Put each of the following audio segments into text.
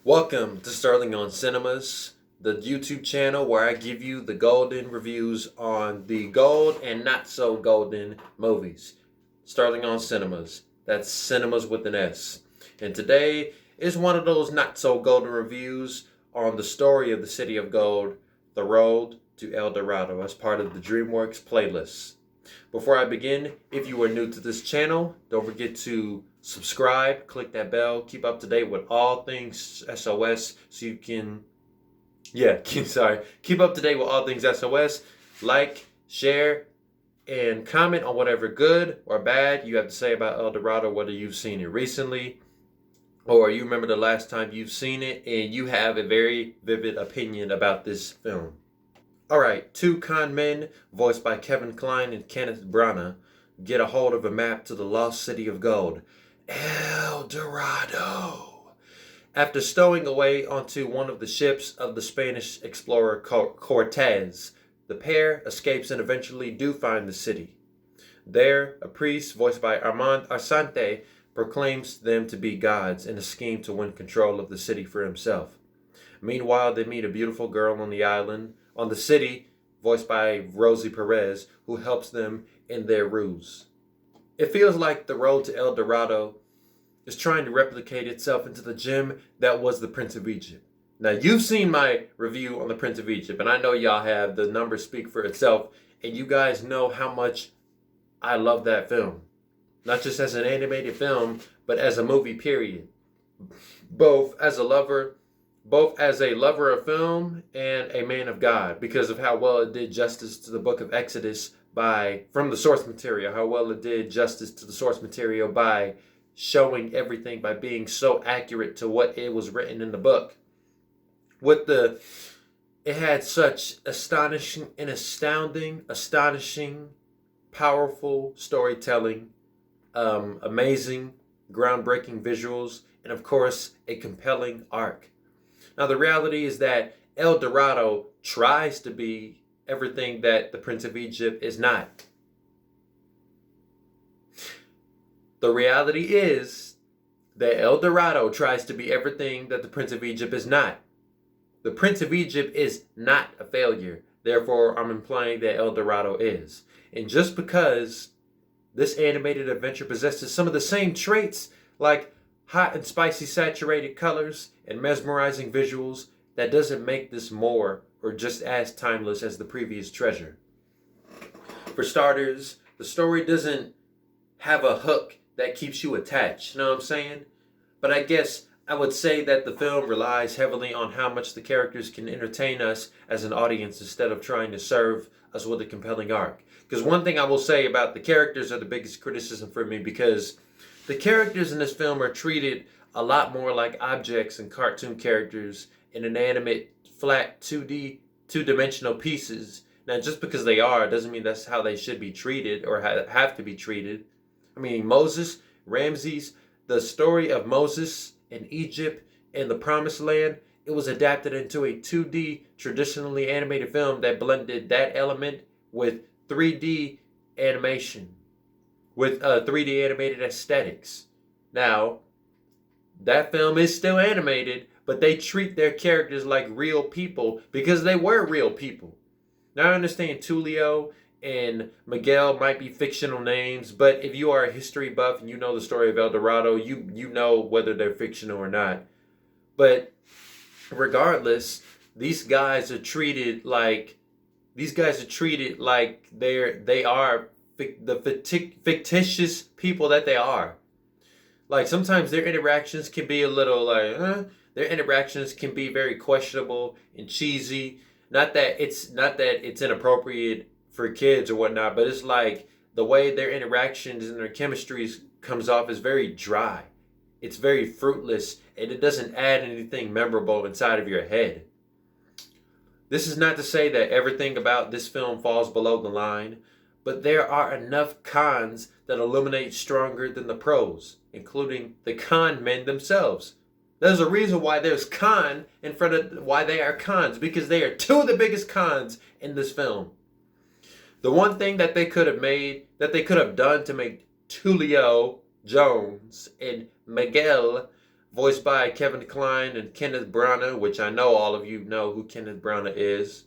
Welcome to Sterling on Cinemas, the YouTube channel where I give you the golden reviews on the gold and not so golden movies. Sterling on Cinemas. That's cinemas with an S. And today is one of those not so golden reviews on the story of the City of Gold, The Road to El Dorado, as part of the DreamWorks playlist. Before I begin, if you are new to this channel, don't forget to subscribe, click that bell, keep up to date with all things SOS so you can, keep up to date with all things SOS. Like, share, and comment on whatever good or bad you have to say about El Dorado, whether you've seen it recently or you remember the last time you've seen it and you have a very vivid opinion about this film. Alright, two con men, voiced by Kline and Kenneth Branagh, get a hold of a map to the lost city of gold, El Dorado. After stowing away onto one of the ships of the Spanish explorer Cortez, the pair escapes and eventually do find the city. There, a priest, voiced by Armand Assante, proclaims them to be gods in a scheme to win control of the city for himself. Meanwhile, they meet a beautiful girl on the city, voiced by Rosie Perez, who helps them in their ruse. It feels like the road to El Dorado is trying to replicate itself into the gem that was the Prince of Egypt. Now, you've seen my review on the Prince of Egypt, and I know y'all have. The numbers speak for itself, and you guys know how much I love that film. Not just as an animated film, but as a movie, period. Both as a lover of film and a man of God, because of how well it did justice to the book of Exodus from the source material, how well it did justice to the source material by showing everything, by being so accurate to what it was written in the book. It had such astonishing, powerful storytelling, amazing, groundbreaking visuals, and of course, a compelling arc. Now, the reality is that El Dorado tries to be everything that the Prince of Egypt is not. The reality is that El Dorado tries to be everything that the Prince of Egypt is not. The Prince of Egypt is not a failure. Therefore, I'm implying that El Dorado is. And just because this animated adventure possesses some of the same traits, like hot and spicy saturated colors and mesmerizing visuals, that doesn't make this more or just as timeless as the previous treasure. For starters, the story doesn't have a hook that keeps you attached, you know what I'm saying? But I guess I would say that the film relies heavily on how much the characters can entertain us as an audience instead of trying to serve us with a compelling arc. Because one thing I will say about the characters are the biggest criticism for me, because the characters in this film are treated a lot more like objects and cartoon characters in inanimate, flat, 2D, two-dimensional pieces. Now, just because they are doesn't mean that's how they should be treated or have to be treated. I mean, Ramses, the story of Moses in Egypt and the Promised Land, it was adapted into a 2D, traditionally animated film that blended that element with 3D animation, with 3D animated aesthetics. Now, that film is still animated, but they treat their characters like real people because they were real people. Now, I understand Tulio and Miguel might be fictional names, but if you are a history buff and you know the story of El Dorado, you know whether they're fictional or not. But regardless, these guys are treated like they are the fictitious people that they are. Like, sometimes their interactions can be a little their interactions can be very questionable and cheesy. Not that it's inappropriate for kids or whatnot, but it's like the way their interactions and their chemistry comes off is very dry. It's very fruitless, and it doesn't add anything memorable inside of your head. This is not to say that everything about this film falls below the line, but there are enough cons that illuminate stronger than the pros, including the con men themselves. There's a reason why there's con in front of why they are cons, because they are two of the biggest cons in this film. The one thing that they could have done to make Tulio Jones and Miguel voiced by Kevin Kline and Kenneth Branagh, which I know all of you know who Kenneth Branagh is.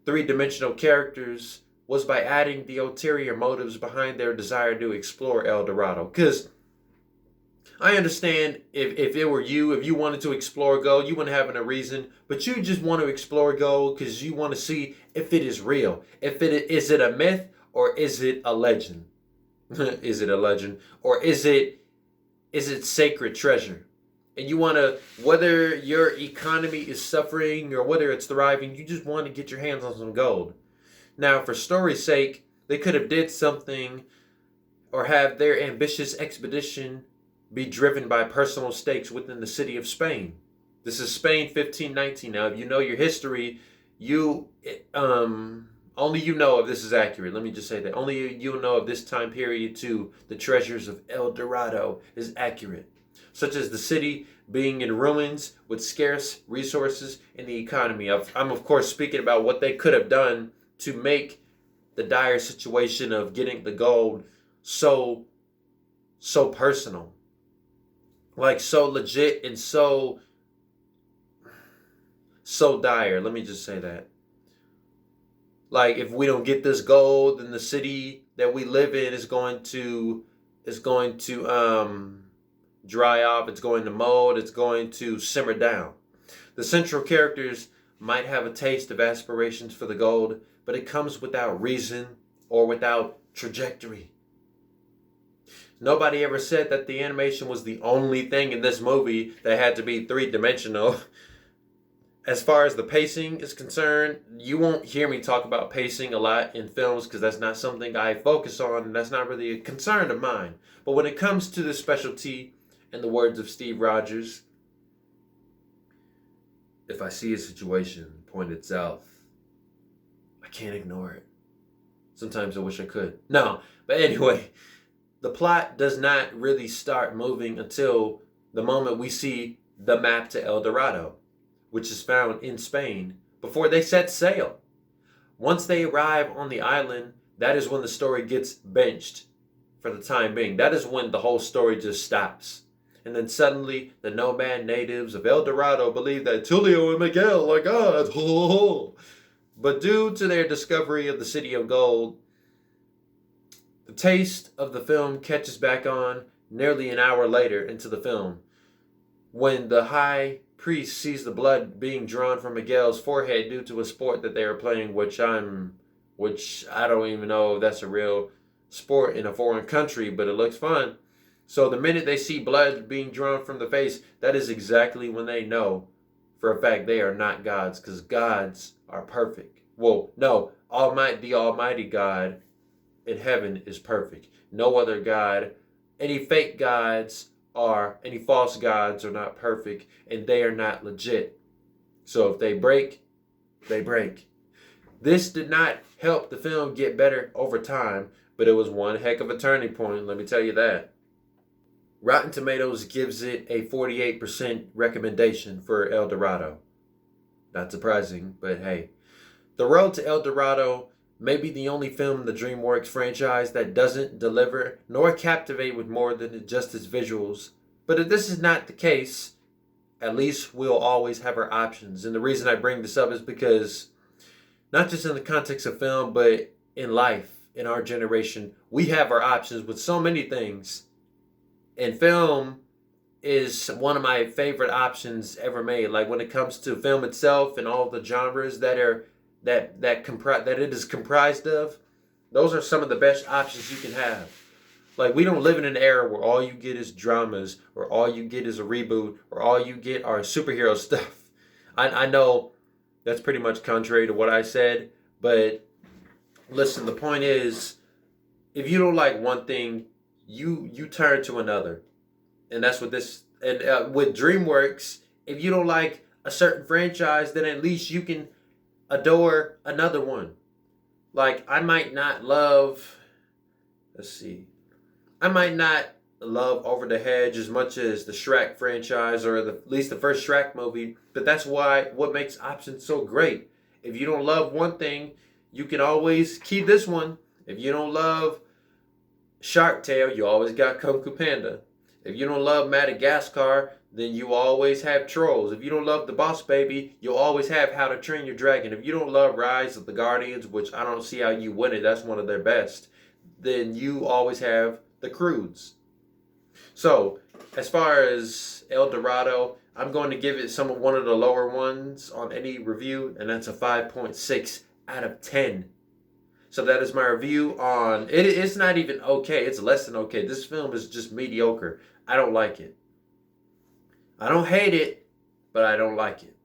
Three-dimensional characters was by adding the ulterior motives behind their desire to explore El Dorado. Because I understand if it were you, if you wanted to explore gold, you wouldn't have a reason, but you just want to explore gold because you want to see if it is real. Is it a myth or is it a legend? Is it a legend or is it sacred treasure? And you want to, whether your economy is suffering or whether it's thriving, you just want to get your hands on some gold. Now, for story's sake, they could have did something or have their ambitious expedition be driven by personal stakes within the city of Spain. This is Spain 1519. Now, if you know your history, only you know if this is accurate. Let me just say that. Only you know if this time period to the treasures of El Dorado is accurate, such as the city being in ruins with scarce resources in the economy. I'm, of course, speaking about what they could have done to make the dire situation of getting the gold so personal. Like, so legit and so dire. Let me just say that. Like, if we don't get this gold, then the city that we live in is going to dry off. It's going to mold. It's going to simmer down. The central characters might have a taste of aspirations for the gold, but it comes without reason or without trajectory. Nobody ever said that the animation was the only thing in this movie that had to be three-dimensional. As far as the pacing is concerned, you won't hear me talk about pacing a lot in films because that's not something I focus on and that's not really a concern of mine. But when it comes to this specialty, in the words of Steve Rogers, if I see a situation pointed south, I can't ignore it. Sometimes I wish I could. No, but anyway, the plot does not really start moving until the moment we see the map to El Dorado, which is found in Spain, before they set sail. Once they arrive on the island, that is when the story gets benched for the time being. That is when the whole story just stops. And then suddenly, the nomad natives of El Dorado believe that Tulio and Miguel are gods. But due to their discovery of the City of Gold, the taste of the film catches back on nearly an hour later into the film, when the high priest sees the blood being drawn from Miguel's forehead due to a sport that they are playing, which I don't even know if that's a real sport in a foreign country, but it looks fun. So the minute they see blood being drawn from the face, that is exactly when they know for a fact they are not gods, because gods are perfect. Well, no, the Almighty God in heaven is perfect. No other God, any fake gods any false gods are not perfect, and they are not legit. So if they break, they break. This did not help the film get better over time, but it was one heck of a turning point, let me tell you that. Rotten Tomatoes gives it a 48% recommendation for El Dorado. Not surprising, but hey. The Road to El Dorado may be the only film in the DreamWorks franchise that doesn't deliver nor captivate with more than just its visuals. But if this is not the case, at least we'll always have our options. And the reason I bring this up is because, not just in the context of film, but in life, in our generation, we have our options with so many things. And film is one of my favorite options ever made. Like when it comes to film itself and all the genres that it is comprised of, those are some of the best options you can have. Like, we don't live in an era where all you get is dramas, or all you get is a reboot, or all you get are superhero stuff. I know that's pretty much contrary to what I said, but listen, the point is, if you don't like one thing, you turn to another. And that's what this, and with DreamWorks, if you don't like a certain franchise, then at least you can adore another one. Like, I might not love Over the Hedge as much as the Shrek franchise, or at least the first Shrek movie, but that's what makes options so great. If you don't love one thing, you can always keep this one. If you don't love Shark Tale, you always got Kung Fu Panda. If you don't love Madagascar, then you always have Trolls. If you don't love The Boss Baby, you'll always have How to Train Your Dragon. If you don't love Rise of the Guardians, which I don't see how you win it, that's one of their best, then you always have The Croods. So, as far as El Dorado, I'm going to give it one of the lower ones on any review, and that's a 5.6 out of 10. So that is my review on it. It's not even okay. It's less than okay. This film is just mediocre. I don't like it. I don't hate it, but I don't like it.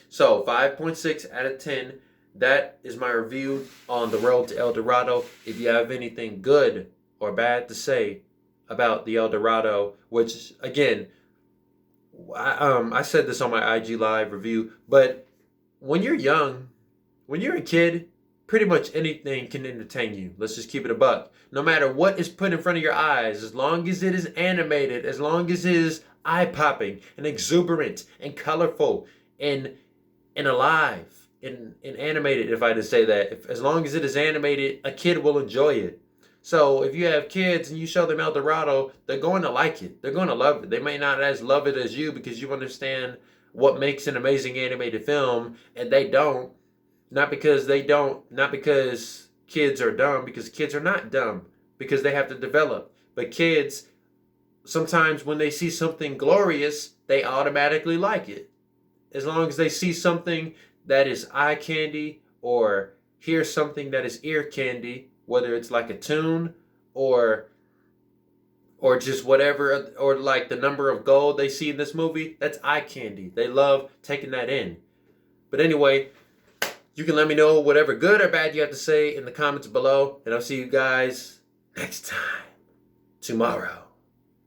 So 5.6 out of 10. That is my review on The Road to El Dorado. If you have anything good or bad to say about the El Dorado, which again, I said this on my IG Live review, but when you're young, when you're a kid, pretty much anything can entertain you. Let's just keep it a buck. No matter what is put in front of your eyes, as long as it is animated, as long as it is eye-popping and exuberant and colorful and alive and animated, if I just say that. As long as it is animated, a kid will enjoy it. So if you have kids and you show them El Dorado, they're going to like it. They're going to love it. They may not as love it as you because you understand what makes an amazing animated film, and they don't. Not because kids are dumb, because kids are not dumb, because they have to develop. But kids, sometimes when they see something glorious, they automatically like it. As long as they see something that is eye candy or hear something that is ear candy, whether it's like a tune or just whatever, or like the number of gold they see in this movie, that's eye candy. They love taking that in. But anyway, you can let me know whatever good or bad you have to say in the comments below, and I'll see you guys next time, tomorrow.